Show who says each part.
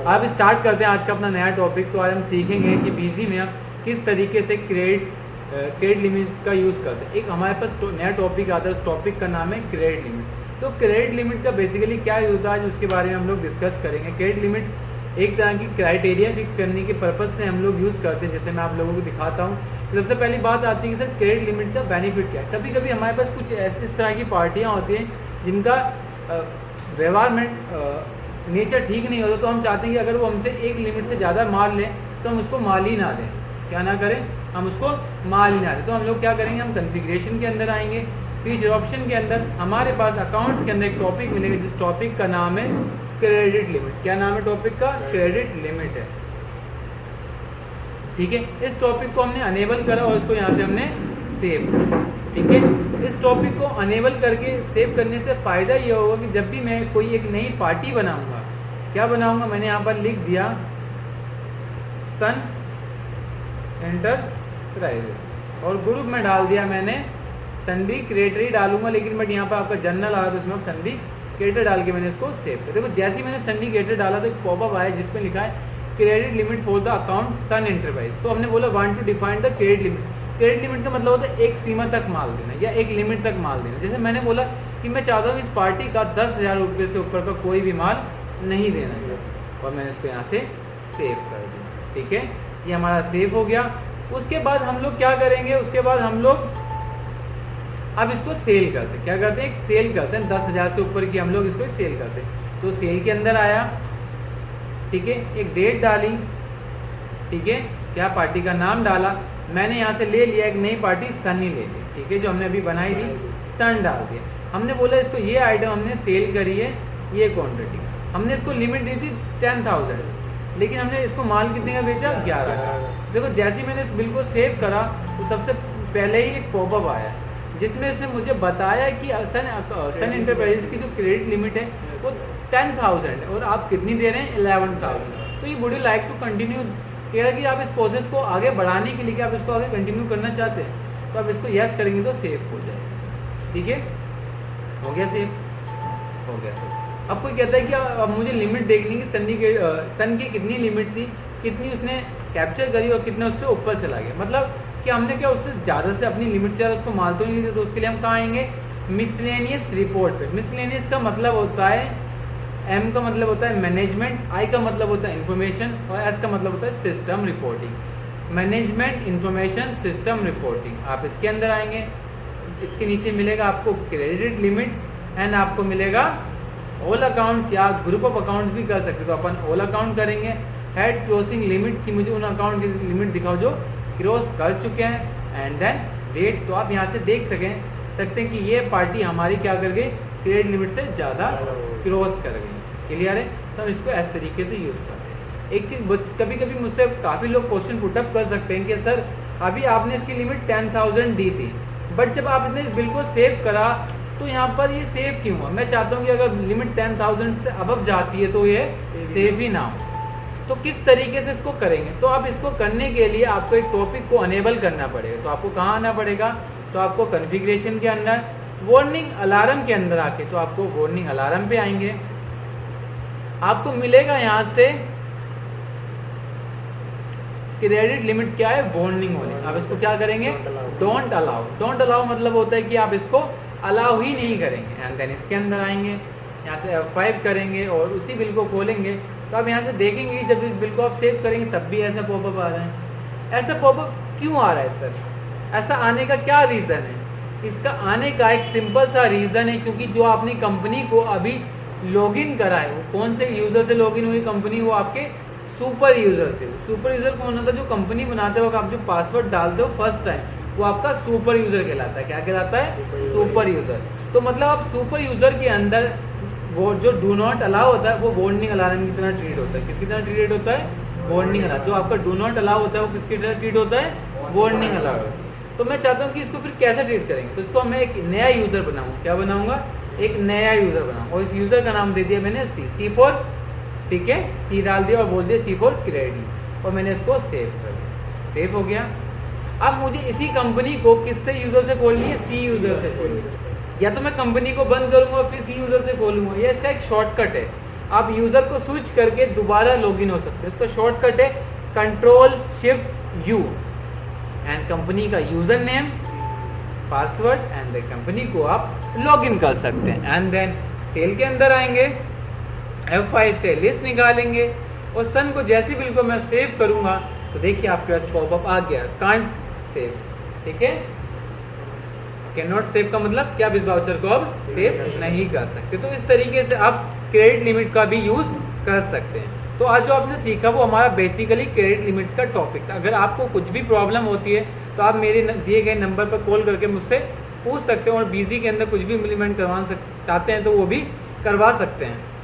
Speaker 1: आप स्टार्ट करते हैं आज का अपना नया टॉपिक। तो आज हम सीखेंगे कि बीजी में हम किस तरीके से क्रेडिट लिमिट का यूज़ करते हैं। एक हमारे पास नया टॉपिक आता है, उस टॉपिक का नाम है क्रेडिट लिमिट। तो क्रेडिट लिमिट का बेसिकली क्या यूज़ होता है उसके बारे में हम लोग डिस्कस करेंगे। क्रेडिट लिमिट एक तरह की क्राइटेरिया फिक्स करने के पर्पज़ से हम लोग यूज़ करते हैं, जैसे मैं आप लोगों को दिखाता हूँ। तो सबसे पहली बात आती है कि सर क्रेडिट लिमिट का बेनिफिट क्या है। कभी कभी हमारे पास कुछ इस तरह की पार्टियाँ होती हैं जिनका व्यवहार में नेचर ठीक नहीं होता, तो हम चाहते हैं कि अगर वो हमसे एक लिमिट से ज़्यादा माल लें तो हम उसको माल ही ना दें। क्या ना करें, हम उसको माल ही ना दें। तो हम लोग क्या करेंगे, हम कॉन्फ़िगरेशन के अंदर आएंगे, फीचर ऑप्शन के अंदर हमारे पास अकाउंट्स के अंदर एक टॉपिक मिलेगा जिस टॉपिक का नाम है क्रेडिट लिमिट। क्या नाम है टॉपिक का? क्रेडिट लिमिट है। ठीक है, इस टॉपिक को हमने अनेबल करा और इसको यहाँ से हमने सेव कर। ठीक है, इस टॉपिक को अनेबल करके सेव करने से फ़ायदा ये होगा कि जब भी मैं कोई एक नई पार्टी बनाऊंगा, क्या बनाऊंगा, मैंने यहाँ पर लिख दिया सन एंटरप्राइजेस और ग्रुप में डाल दिया मैंने सन्डी क्रिएटर ही डालूंगा, लेकिन बट यहाँ पर आपका जनरल आ रहा है तो उसमें सन्डी क्रिएटर डाल के मैंने इसको सेव किया। देखो जैसे ही मैंने सन्डी क्रिएटर डाला तो एक पॉपअप आया जिसमें लिखा है credit limit for the account Sun enterprise. तो हमने बोला want to define the credit limit. Credit limit का मतलब होता है एक सीमा तक माल देना या एक लिमिट तक माल देना। जैसे मैंने बोला कि मैं चाहता हूँ इस पार्टी का 10,000 रुपये से ऊपर का कोई भी माल नहीं देना चाहता, और मैंने इसको यहाँ से सेव कर दिया। ठीक है, ये हमारा सेव हो गया। उसके बाद हम लोग क्या करेंगे, उसके बाद हम लोग अब इसको सेल करते हैं। क्या करते हैं, एक सेल करते हैं। 10,000 से ऊपर की हम लोग इसको सेल करते हैं। तो सेल के अंदर आया, ठीक है, एक डेट डाली, ठीक है, क्या पार्टी का नाम डाला, मैंने यहाँ से ले लिया एक नई पार्टी सन ही ले ली। ठीक है, जो हमने अभी बनाई थी सन डाल दिया। हमने बोला इसको ये आइटम हमने सेल करी है, ये क्वांटिटी, हमने इसको लिमिट दी थी 10,000, लेकिन हमने इसको माल कितने का बेचा, 11 का। देखो जैसे ही मैंने इस बिल को सेव करा तो सबसे पहले ही एक पॉपअप आया जिसमें इसने मुझे बताया कि सन एंटरप्राइजेस की जो क्रेडिट लिमिट है वो 10,000 है और आप कितनी दे रहे हैं, 11,000। तो ये would you like to continue, कह रहा है कि आप इस प्रोसेस को आगे बढ़ाने के लिए कि आप इसको आगे कंटिन्यू करना चाहते हैं, तो आप इसको यस करेंगे तो सेव हो जाए। ठीक है, हो गया सेव, हो गया सेव। अब कोई कहता है कि अब मुझे लिमिट देखनी कि सन की कितनी लिमिट थी, कितनी उसने कैप्चर करी और कितना उससे ऊपर चला गया। मतलब कि हमने क्या उससे ज़्यादा से अपनी लिमिट से ज़्यादा उसको माल तो नहीं थे, तो उसके लिए हम कहाँ आएंगे, मिसलेनियस रिपोर्ट पे। मिसलेनियस का मतलब होता है, एम का मतलब होता है मैनेजमेंट, आई का मतलब होता है इन्फॉर्मेशन और एस का मतलब होता है system reporting. Management information system reporting, आप इसके अंदर आएंगे, इसके नीचे मिलेगा आपको क्रेडिट लिमिट एंड आपको मिलेगा ऑल अकाउंट्स या ग्रुप ऑफ अकाउंट्स भी कर सकते। तो अपन ऑल अकाउंट करेंगे, हेड क्रॉसिंग लिमिट की मुझे उन अकाउंट की लिमिट दिखाओ जो क्रॉस कर चुके हैं, एंड देन डेट। तो आप यहाँ से देख सकते हैं कि ये पार्टी हमारी क्या कर गई, क्रेडिट लिमिट से ज़्यादा क्रॉस कर गई। क्लियर है, तो हम इसको इस तरीके से यूज़ करते हैं। एक चीज़ कभी कभी मुझसे काफ़ी लोग क्वेश्चन पुटअप कर सकते हैं कि सर अभी आपने इसकी लिमिट 10,000 दी थी, बट जब आपने इस बिल को सेव करा तो यहाँ पर ये सेव क्यों हुआ। मैं चाहता हूँ कि अगर लिमिट 10,000 से अबव जाती है तो ये सेव ही ना हो। तो किस तरीके से इसको करेंगे, तो आप इसको करने के लिए आपको एक टॉपिक को अनेबल करना पड़ेगा। तो आपको कहाँ आना पड़ेगा, तो आपको कॉन्फ़िगरेशन के अंदर वार्निंग अलार्म के अंदर आके, तो आपको वार्निंग अलार्म पे आएंगे, आपको मिलेगा यहाँ से क्रेडिट लिमिट क्या है, वार्निंग वाली। आप इसको क्या करेंगे, डोंट अलाउ। डोंट अलाउ मतलब होता है कि आप इसको अलाउ ही नहीं करेंगे। एंड देन इसके अंदर आएंगे, यहाँ से F5 करेंगे और उसी बिल को खोलेंगे। तो आप यहाँ से देखेंगे जब इस बिल को आप सेव करेंगे तब भी ऐसा पॉपअप आ रहा है। ऐसा पॉपअप क्यों आ रहा है सर, ऐसा आने का क्या रीज़न है? इसका आने का एक सिंपल सा रीज़न है, क्योंकि जो आपने कंपनी को अभी लॉगिन करा है, वो कौन से यूज़र से लॉगिन हुई कंपनी, वो आपके सुपर यूज़र से। सुपर यूज़र कौन होता है, जो कंपनी बनाते वक्त आप जो पासवर्ड डालते हो फर्स्ट टाइम, वो आपका सुपर यूज़र कहलाता है। क्या कहलाता है, सुपर यूज़र। तो मतलब आप सुपर यूज़र के अंदर वो जो डू नॉट अलाउ होता है वो वार्निंग अलार्म की तरह ट्रीट होता है। किसकी तरह ट्रीट होता है, वार्निंग अलार्म। जो आपका डू नॉट अलाउ होता है वो किसकी तरह ट्रीट होता है, वार्निंग अलार्म। तो मैं चाहता हूँ कि इसको फिर कैसे ट्रीट करेंगे, तो इसको मैं एक नया यूज़र बनाऊँगा। क्या बनाऊँगा, एक नया यूज़र बनाऊँ, और इस यूज़र का नाम दे दिया मैंने सी फॉर, ठीक है, सी डाल दिया और बोल दिया सी फॉर क्रेडिट, और मैंने इसको सेव कर दिया। सेव हो गया। अब मुझे इसी कंपनी को किससे यूज़र से खोलनी है, सी यूज़र से खोलनी है। या तो मैं कंपनी को बंद करूँगा और फिर सी यूज़र से खोलूँगा, या इसका एक शॉर्टकट है। आप यूजर को स्विच करके दोबारा लॉगिन हो सकते हैं। इसका शॉर्टकट है Ctrl+Shift+U एंड कंपनी का user name, password and the company को आप लॉगिन कर सकते हैं। एंड देन सेल के अंदर आएंगे, F5 से लिस्ट निकालेंगे और सन को जैसे बिल को मैं सेव करूंगा तो देखिए आपके पास पॉपअप आ गया, कांट सेव, ठीक है। कैन नॉट सेव का मतलब कि आप इस वाउचर को अब सेव नहीं कर सकते। तो इस तरीके से आप क्रेडिट लिमिट का भी यूज कर सकते हैं। तो आज जो आपने सीखा वो हमारा बेसिकली क्रेडिट लिमिट का टॉपिक था। अगर आपको कुछ भी प्रॉब्लम होती है तो आप मेरे दिए गए नंबर पर कॉल करके मुझसे पूछ सकते हैं और बीजी के अंदर कुछ भी इम्प्लीमेंट करवा चाहते हैं तो वो भी करवा सकते हैं।